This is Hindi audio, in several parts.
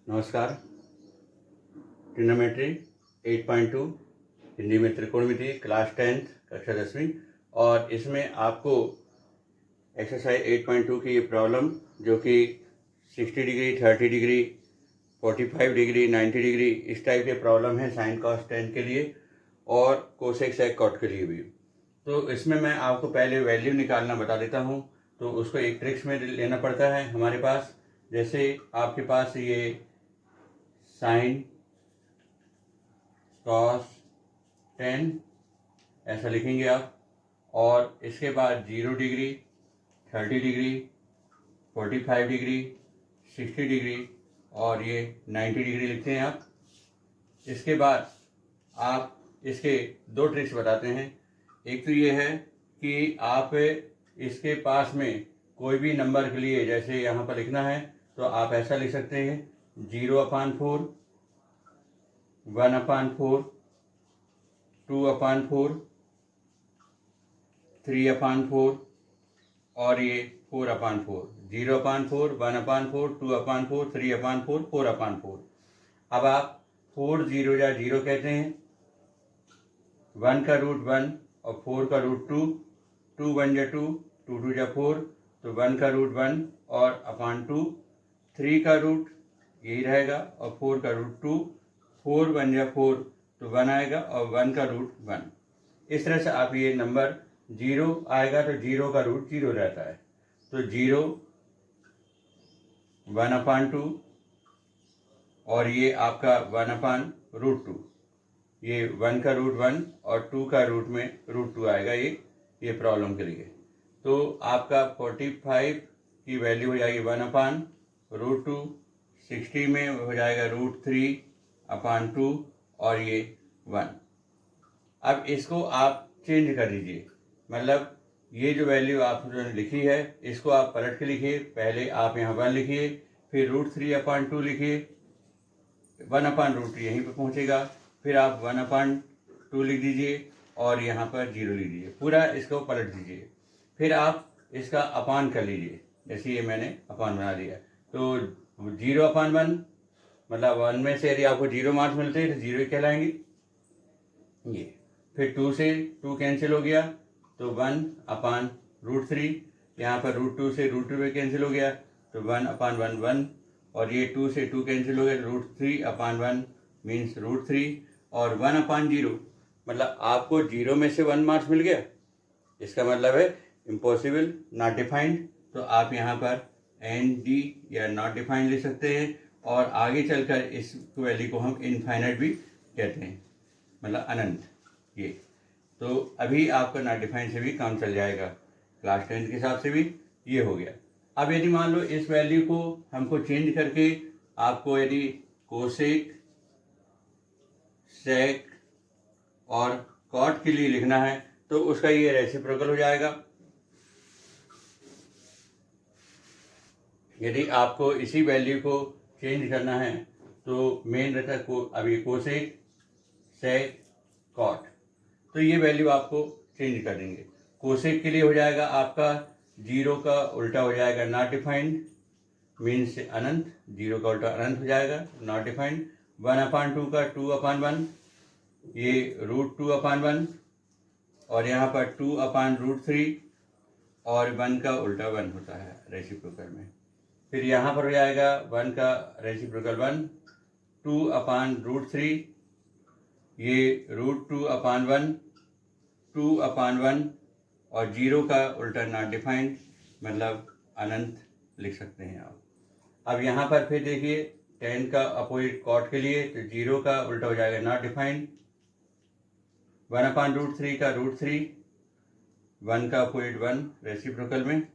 नमस्कार। ट्रिग्नोमेट्री 8.2 हिंदी में त्रिकोणमिति क्लास 10th कक्षा 10वीं, और इसमें आपको एक्सरसाइज 8.2 की ये प्रॉब्लम जो कि 60 डिग्री, 30 डिग्री, 45 डिग्री, 90 डिग्री इस टाइप के प्रॉब्लम है साइन कॉस टेन के लिए और कोसेक सेक कॉट के लिए भी। तो इसमें मैं आपको पहले वैल्यू निकालना बता देता हूँ। तो उसको एक ट्रिक्स में लेना पड़ता है हमारे पास। जैसे आपके पास ये साइन कॉस 10 ऐसा लिखेंगे आप, और इसके बाद 0 डिग्री, 30 डिग्री, 45 डिग्री, 60 डिग्री और ये 90 डिग्री लिखते हैं आप। इसके बाद आप इसके दो ट्रिक्स बताते हैं। एक तो ये है कि आप इसके पास में कोई भी नंबर के लिए जैसे यहाँ पर लिखना है तो आप ऐसा लिख सकते हैं 0/4, 1/4, 2/4, 3/4 और ये 4/4। 0/4, 1/4, 2/4, 3/4, 4/4। अब आप 4 0 या 0 कहते हैं, 1 का रूट 1 और 4 का रूट 2, 2 1 जा 2, 2 2 जा 4, तो 1 का रूट 1 और अपान 2, 3 का रूट यही रहेगा और 4 का रूट 2, 4 1 जा 4 तो 1 आएगा और 1 का रूट 1। इस तरह से आप ये नंबर 0 आएगा तो 0 का रूट 0 रहता है, तो 0 1/2 और ये आपका 1/√2, ये 1 का रूट 1 और 2 का रूट में रूट 2 आएगा ये प्रॉब्लम के लिए। तो आपका 45 की वैल्यू हो जाएगी 1/√2, 60 में हो जाएगा √3/2 और ये 1। अब इसको आप चेंज कर दीजिए, मतलब ये जो वैल्यू आपने लिखी है इसको आप पलट के लिखिए। पहले आप यहाँ 1 लिखिए, फिर √3/2 लिखिए, 1/√3 यहीं पर पहुँचेगा, फिर आप 1/2 लिख दीजिए और यहाँ पर 0 लिख दीजिए। पूरा इसको पलट दीजिए, फिर आप इसका अपान कर लीजिए। जैसे ये मैंने अपान बना दिया तो 0/1, मतलब 1 में से यदि आपको 0 मार्क्स मिलते हैं तो 0 ही कहलाएंगे ये। फिर 2 से 2 कैंसिल हो गया तो 1/√3, यहाँ पर √2 से √2 कैंसिल हो गया तो 1/1 1, और ये 2 से 2 कैंसिल हो गया √3/1 मीन्स √3, और 1/0 मतलब आपको 0 में से 1 मार्क्स मिल गया, इसका मतलब है इम्पॉसिबल, नॉट डिफाइंड। तो आप यहाँ पर ND या नॉट डिफाइंड लिख सकते हैं, और आगे चलकर इस वैल्यू को हम इनफाइनाइट भी कहते हैं, मतलब अनंत। ये तो अभी आपका नॉट डिफाइंड से भी काम चल जाएगा, क्लास 10 के हिसाब से भी ये हो गया। अब यदि मान लो इस वैल्यू को हमको चेंज करके आपको यदि कोसेक सेक और कॉट के लिए लिखना है तो उसका ये रेसिप्रोकल हो जाएगा। यदि आपको इसी वैल्यू को चेंज करना है तो मेन रहता है अभी कोसेक सेक कॉट, तो ये वैल्यू आपको चेंज कर देंगे। कोसेक के लिए हो जाएगा आपका 0 का उल्टा हो जाएगा नॉट डिफाइंड मीन्स अनंत, 0 का उल्टा अनंत हो जाएगा नॉट डिफाइंड। 1/2 का 2/1, ये √2/1, और यहाँ पर 2/√3 और 1 का उल्टा 1 होता है रेसिप्रोकल में। फिर यहाँ पर हो जाएगा 1 का रेसिप्रोकल 1, 2/√3, ये √2/1, 2/1 और 0 का उल्टा नॉट डिफाइंड मतलब अनंत लिख सकते हैं आप। अब यहाँ पर फिर देखिए 10 का अपोजिट कॉट के लिए तो 0 का उल्टा हो जाएगा नॉट डिफाइंड, 1/√3 का √3, 1 का अपोजिट 1 रेसिप्रोकल में,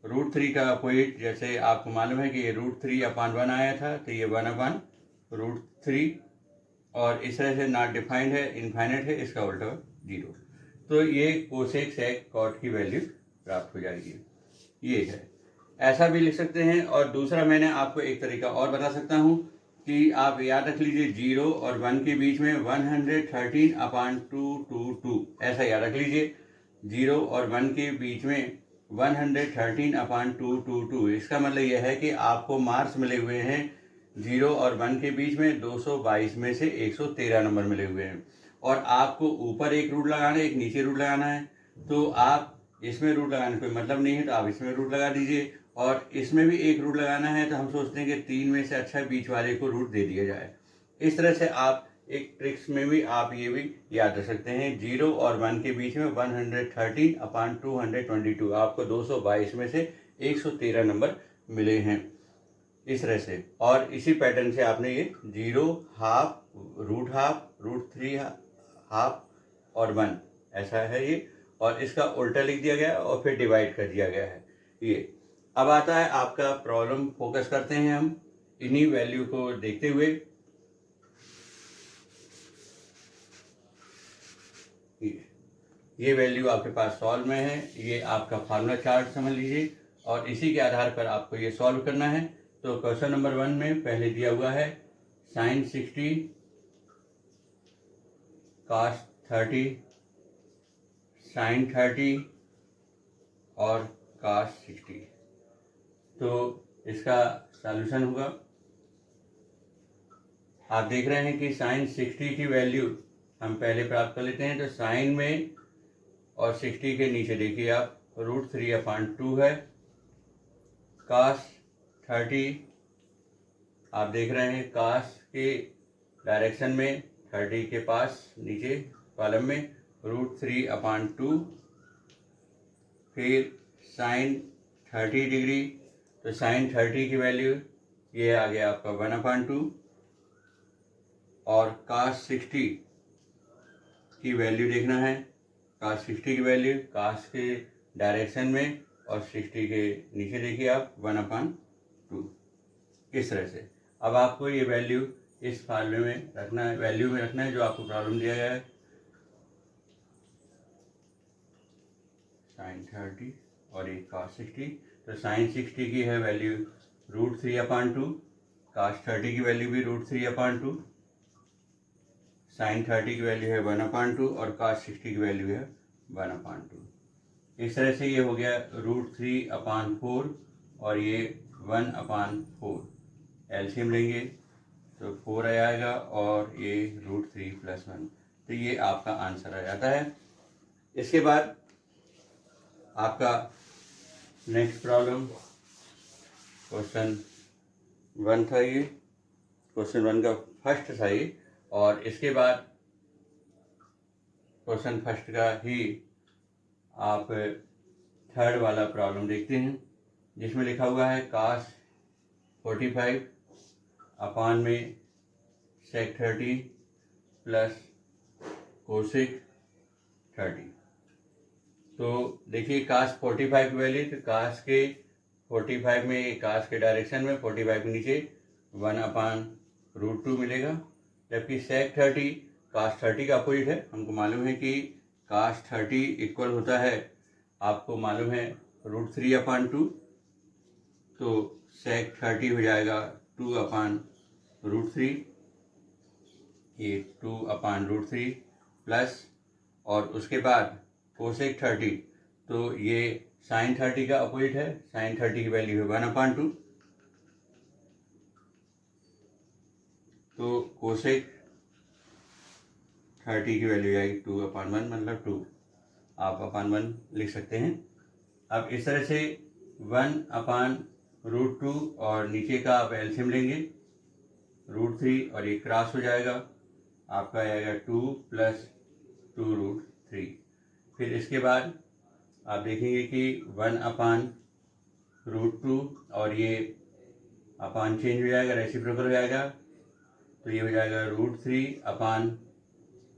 √3 का अपोजिट जैसे आपको मालूम है कि ये √3/1 आया था तो ये 1/√3, और इस तरह से नॉट डिफाइंड है, इनफाइनाइट है, इसका उल्टा 0। तो ये कोसेक सेक कॉट की वैल्यू प्राप्त हो जाएगी। ये है, ऐसा भी लिख सकते हैं। और दूसरा मैंने आपको एक तरीका और बता सकता हूँ कि आप याद रख लीजिए 0 और 1 के बीच में 113/222 ऐसा याद रख लीजिए। 0 और 1 के बीच में 113/222, इसका मतलब यह है कि आपको मार्क्स मिले हुए हैं 0 और 1 के बीच में 222 में से 113 नंबर मिले हुए हैं और आपको ऊपर एक रूट लगाना है, एक नीचे रूट लगाना है। तो आप इसमें रूट लगाने कोई मतलब नहीं है तो आप इसमें रूट लगा दीजिए और इसमें भी एक रूट लगाना है। तो हम सोचते हैं कि 3 में से अच्छा बीच वाले को रूट दे दिया जाए। इस तरह से आप एक ट्रिक्स में भी आप ये भी याद रख सकते हैं। 0 और 1 के बीच में 113/222 आपको 222 में से 113 नंबर मिले हैं इस तरह से। और इसी पैटर्न से आपने ये 0, हाफ, रूट 3 हाफ और 1 ऐसा है ये, और इसका उल्टा लिख दिया गया और फिर डिवाइड कर दिया गया है ये। अब आता है आपका प्रॉब्लम। फोकस करते हैं हम इन्हीं वैल्यू को देखते हुए। ये वैल्यू आपके पास सॉल्व में है, ये आपका फार्मूला चार्ट समझ लीजिए और इसी के आधार पर आपको ये सॉल्व करना है। तो क्वेश्चन नंबर 1 में पहले दिया हुआ है sin 60 cos 30 sin 30 और cos 60। तो इसका सॉल्यूशन होगा। आप देख रहे हैं कि sin 60 की वैल्यू हम पहले प्राप्त कर लेते हैं। तो साइन में और 60 के नीचे देखिए आप √3/2 है। cos 30 आप देख रहे हैं cos के डायरेक्शन में 30 के पास नीचे कॉलम में √3/2। फिर sin 30 डिग्री, तो sin 30 की वैल्यू ये आ गया आपका 1/2 और cos 60 की वैल्यू देखना है। cos 60 की वैल्यू cos के डायरेक्शन में और 60 के नीचे देखिए आप 1/2 इस तरह से। अब आपको ये वैल्यू इस फार्मूले में रखना है, वैल्यू में रखना है जो आपको प्रॉब्लम दिया गया है। sin 30 और एक cos 60। तो sin 60 की है वैल्यू √3/2, cos 30 की वैल्यू भी √3/2, sin 30 की वैल्यू है 1/2 और cos 60 की वैल्यू है 1/2। इस तरह से ये हो गया √3/4 और ये 1/4। एलसीएम लेंगे तो 4 आ जाएगा और ये √3 + 1। तो ये आपका आंसर आ जाता है। इसके बाद आपका नेक्स्ट प्रॉब्लम क्वेश्चन 1 था। ये क्वेश्चन 1 का फर्स्ट था ये, और इसके बाद क्वेश्चन फर्स्ट का ही आप थर्ड वाला प्रॉब्लम देखते हैं जिसमें लिखा हुआ है cos 45 अपान में sec 30 प्लस cosec 30। तो देखिए cos 45 की वैल्यू, तो cos के 45 में cos के डायरेक्शन में 45 के नीचे 1/√2 मिलेगा, जबकि sec 30 cos 30 का अपोजिट है। हमको मालूम है कि cos 30 इक्वल होता है, आपको मालूम है √3/2। तो sec 30 हो जाएगा 2/√3, ये 2/√3 प्लस, और उसके बाद cosec 30, तो ये sin 30 का अपोजिट है। sin 30 की वैल्यू है 1/2, तो cosec 30 की वैल्यू आएगी 2/1, मतलब 2 आप /1 लिख सकते हैं। अब इस तरह से 1/√2 और नीचे का आप एलसीएम लेंगे √3 और ये क्रॉस हो जाएगा, आपका आएगा 2 + 2√3। फिर इसके बाद आप देखेंगे कि 1/√2 और ये अपान चेंज हो जाएगा, रेसिप्रोकल हो जाएगा, तो ये हो जाएगा √3 अपान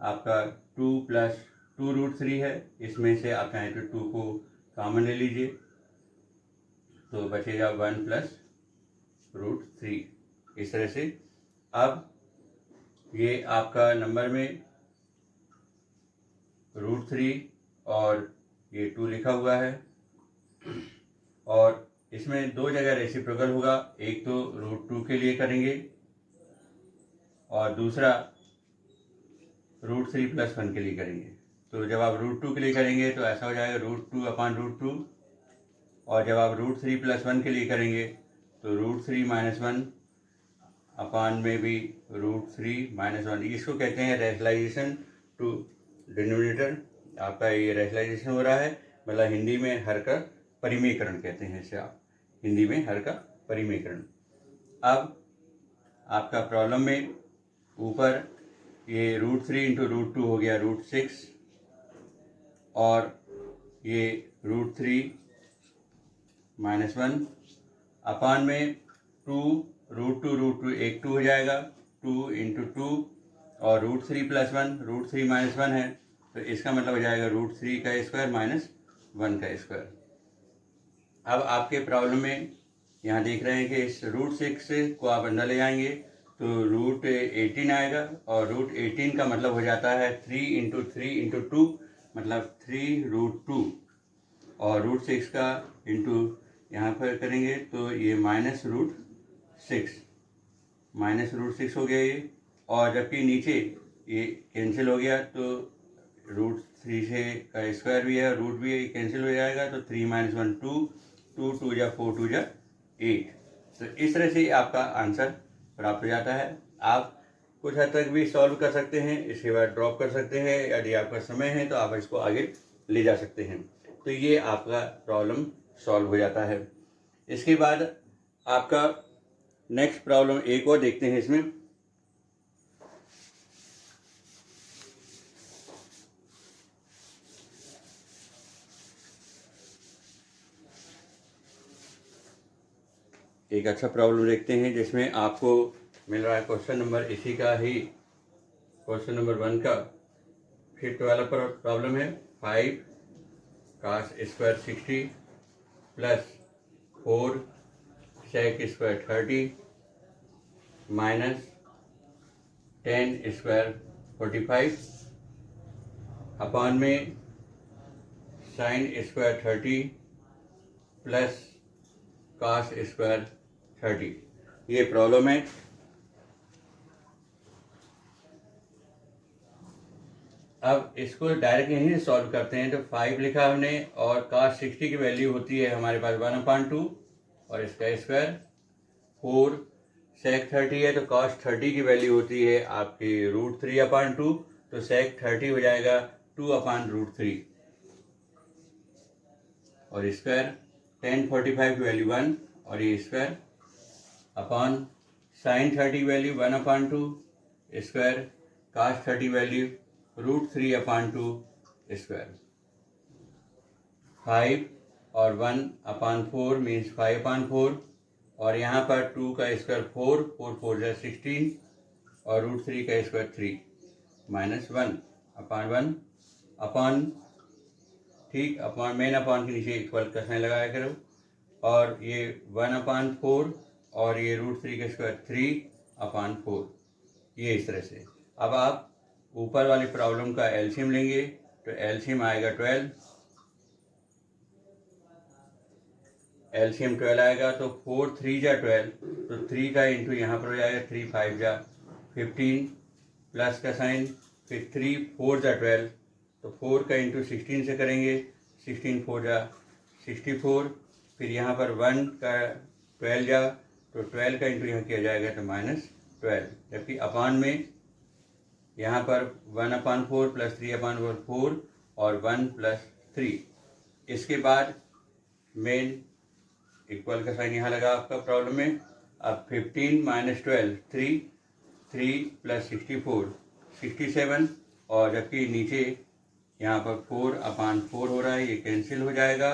आपका 2 + 2√3 है। इसमें से आप चाहें तो 2 को कॉमन ले लीजिए, तो बचेगा 1 + √3 इस तरह से। अब ये आपका नंबर में √3 और ये 2 लिखा हुआ है, और इसमें दो जगह रेसिप्रोकल होगा। एक तो √2 के लिए करेंगे और दूसरा √3 + 1 के लिए करेंगे। तो जब आप √2 के लिए करेंगे तो ऐसा हो जाएगा √2/√2, और जब आप √3 + 1 के लिए करेंगे तो √3 - 1 अपान में भी √3 - 1। इसको कहते हैं रैशनलाइजेशन टू डिनोमिनेटर। आपका ये रैशनलाइजेशन हो रहा है, मतलब हिंदी में हर का परिमेयकरण कहते हैं इसे आप, हिंदी में हर का परिमेयकरण। अब आपका प्रॉब्लम में ऊपर ये √3 × √2 हो गया √6, और ये √3 - 1 अपान में 2 √2 एक 2 हो जाएगा, 2 × 2, और √3 + 1, √3 - 1 है, तो इसका मतलब हो जाएगा √3 का स्क्वायर - 1 का स्क्वायर। अब आपके प्रॉब्लम में यहाँ देख रहे हैं कि इस √6 को आप अंदर ले जाएंगे तो √18 आएगा, और √18 का मतलब हो जाता है 3 × 3 × 2, मतलब 3√2, और √6 का इंटू यहाँ पर करेंगे तो ये -√6 हो गया ये, और जबकि नीचे ये कैंसिल हो गया तो √3 से का स्क्वायर भी है, रूट भी है, कैंसिल हो जाएगा, तो 3 - 1 2, 2 2 जा 4 2 जा 8। तो इस तरह से आपका आंसर प्राप्त हो जाता है। आप कुछ हद तक भी सॉल्व कर सकते हैं, इसके बाद ड्रॉप कर सकते हैं, यदि आपका समय है तो आप इसको आगे ले जा सकते हैं। तो ये आपका प्रॉब्लम सॉल्व हो जाता है। इसके बाद आपका नेक्स्ट प्रॉब्लम एक और देखते हैं इसमें। एक अच्छा प्रॉब्लम देखते हैं जिसमें आपको मिल रहा है क्वेश्चन नंबर इसी का ही, क्वेश्चन नंबर 1 का फिफ्थ वाला प्रॉब्लम है। 5 cos square 60 + 4 sec square 30 - 10 square 45 अपान में sin स्क्वायर 30 + cos स्क्वायर 30। ये प्रॉब्लम है। अब इसको डायरेक्ट यहीं से सॉल्व करते हैं। तो 5 लिखा हमने, और cos 60 की वैल्यू होती है हमारे पास 1/2, और इसका स्क्वायर 4 sec 30 है, तो cos 30 की वैल्यू होती है आपकी √3/2, तो sec 30 हो जाएगा 2/√3, और स्क्वायर 10 45 की वैल्यू 1, और ये square upon sin 30 value 1/2 square, cos 30 value √3/2 square. 5 और 1/4 मीन्स 5/4, और यहाँ पर 2 का स्क्वायर 4 4 4 जा 16, और √3 का स्क्वायर 3 -1/1 अपॉन, ठीक, अपॉन मेन अपॉन के नीचे इक्वल का साइन लगाया करो, और ये 1/4, और ये √3 का स्क्वायर 3/4, ये इस तरह से। अब आप ऊपर वाली प्रॉब्लम का एलसीएम लेंगे, तो एलसीएम आएगा 12, एलसीएम 12 आएगा, तो 4 3 जा 12, तो 3 का इंटू यहाँ पर हो जाएगा 3 5 जा 15, प्लस का साइन, फिर 3 4 जा 12, तो 4 का इंटू 16 से करेंगे, 16 4 जा 64, फिर यहाँ पर 1 का 12 जा, तो 12 का इंटू यहाँ किया जाएगा तो -12, जबकि अपान में यहाँ पर 1/4 + 3/4 और 1 + 3। इसके बाद मेन इक्वल का साइन यहाँ लगा आपका प्रॉब्लम में। अब 15 - 12 3 3 + 64 67, और जबकि नीचे यहाँ पर 4/4 हो रहा है, ये कैंसिल हो जाएगा,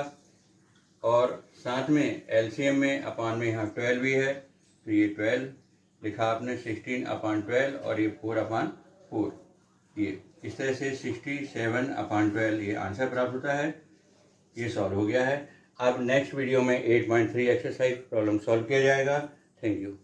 और साथ में एलसीएम में अपान में यहाँ 12 भी है, तो ये 12 लिखा आपने 16/12, और ये 4/4, ये इस तरह से 67/12 ये आंसर प्राप्त होता है। ये सॉल्व हो गया है। अब नेक्स्ट वीडियो में 8.3 एक्सरसाइज प्रॉब्लम सॉल्व किया जाएगा। Thank you.